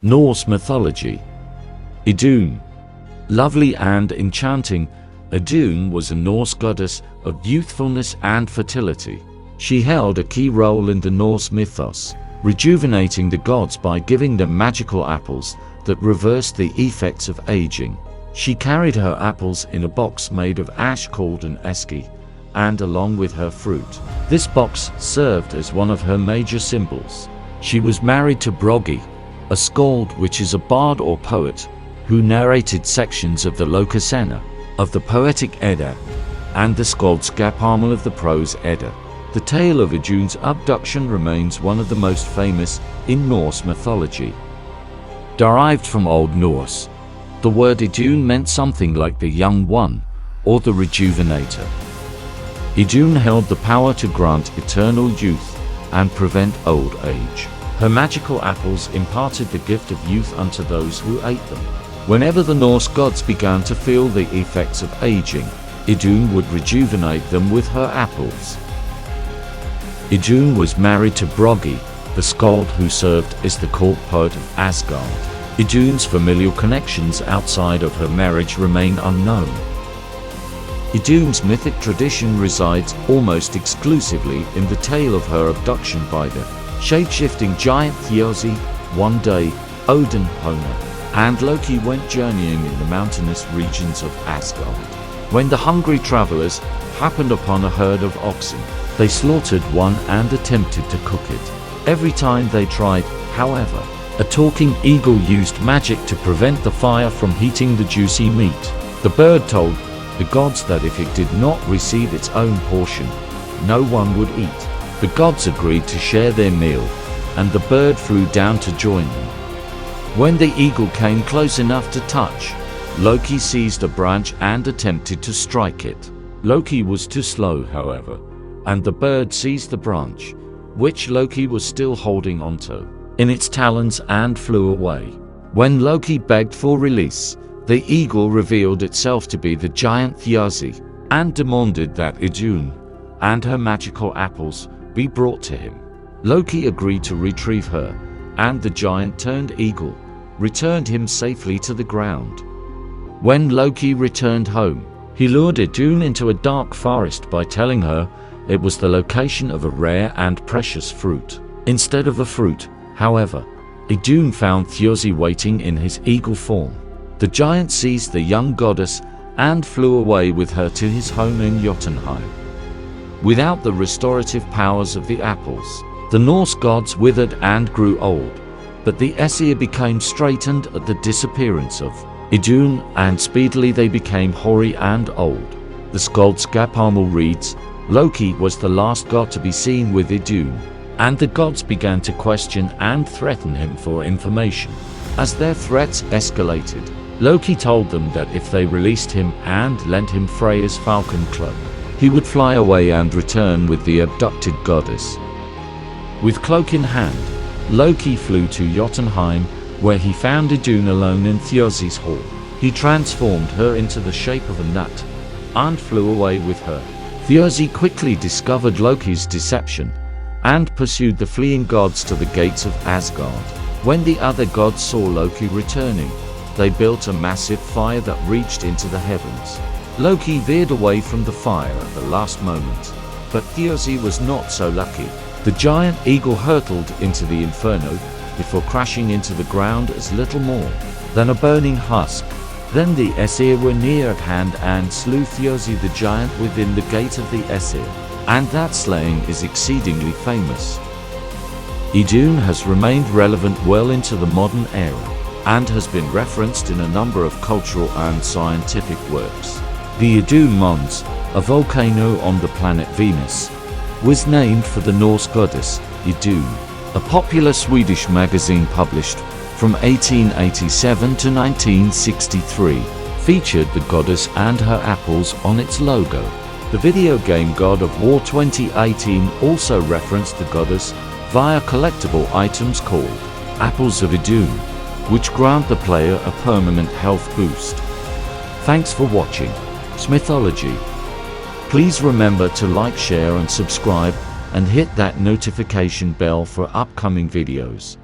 Norse mythology. Idun. Lovely and enchanting, Idun was a Norse goddess of youthfulness and fertility. She held a key role in the Norse mythos, rejuvenating the gods by giving them magical apples that reversed the effects of aging. She carried her apples in a box made of ash called an eski, and along with her fruit. This box served as one of her major symbols. She was married to Bragi, a skald, which is a bard or poet, who narrated sections of the Lokasena, of the Poetic Edda, and the Skaldskaparmal of the Prose Edda. The tale of Idun's abduction remains one of the most famous in Norse mythology. Derived from Old Norse, the word Idun meant something like the young one, or the rejuvenator. Idun held the power to grant eternal youth and prevent old age. Her magical apples imparted the gift of youth unto those who ate them. Whenever the Norse gods began to feel the effects of aging, Idun would rejuvenate them with her apples. Idun was married to Bragi, the skald who served as the court poet of Asgard. Idun's familial connections outside of her marriage remain unknown. Idun's mythic tradition resides almost exclusively in the tale of her abduction by the shape-shifting giant Thjazi. One day, Odin, Hona, and Loki went journeying in the mountainous regions of Asgard. When the hungry travelers happened upon a herd of oxen, they slaughtered one and attempted to cook it. Every time they tried, however, a talking eagle used magic to prevent the fire from heating the juicy meat. The bird told the gods that if it did not receive its own portion, no one would eat. The gods agreed to share their meal, and the bird flew down to join them. When the eagle came close enough to touch, Loki seized a branch and attempted to strike it. Loki was too slow, however, and the bird seized the branch, which Loki was still holding onto, in its talons and flew away. When Loki begged for release, the eagle revealed itself to be the giant Thjazi, and demanded that Idun and her magical apples be brought to him. Loki agreed to retrieve her, and the giant-turned eagle returned him safely to the ground. When Loki returned home, he lured Idun into a dark forest by telling her it was the location of a rare and precious fruit. Instead of a fruit, however, Idun found Thjazi waiting in his eagle form. The giant seized the young goddess and flew away with her to his home in Jotunheim. Without the restorative powers of the apples, the Norse gods withered and grew old, but the Aesir became straightened at the disappearance of Idun, and speedily they became hoary and old. The Skaldskaparmal reads, Loki was the last god to be seen with Idun, and the gods began to question and threaten him for information. As their threats escalated, Loki told them that if they released him and lent him Freya's falcon club, he would fly away and return with the abducted goddess. With cloak in hand, Loki flew to Jotunheim, where he found Idun alone in Thjazi's hall. He transformed her into the shape of a nut and flew away with her. Thjazi quickly discovered Loki's deception and pursued the fleeing gods to the gates of Asgard. When the other gods saw Loki returning, they built a massive fire that reached into the heavens. Loki veered away from the fire at the last moment, but Thjazi was not so lucky. The giant eagle hurtled into the inferno before crashing into the ground as little more than a burning husk. Then the Aesir were near at hand and slew Thjazi the giant within the gate of the Aesir, and that slaying is exceedingly famous. Idun has remained relevant well into the modern era, and has been referenced in a number of cultural and scientific works. The Idun Mons, a volcano on the planet Venus, was named for the Norse goddess Idun. A popular Swedish magazine published from 1887 to 1963 featured the goddess and her apples on its logo. The video game God of War 2018 also referenced the goddess via collectible items called Apples of Idun, which grant the player a permanent health boost. Thanks for watching mythology. Please remember to like, share and subscribe, and hit that notification bell for upcoming videos.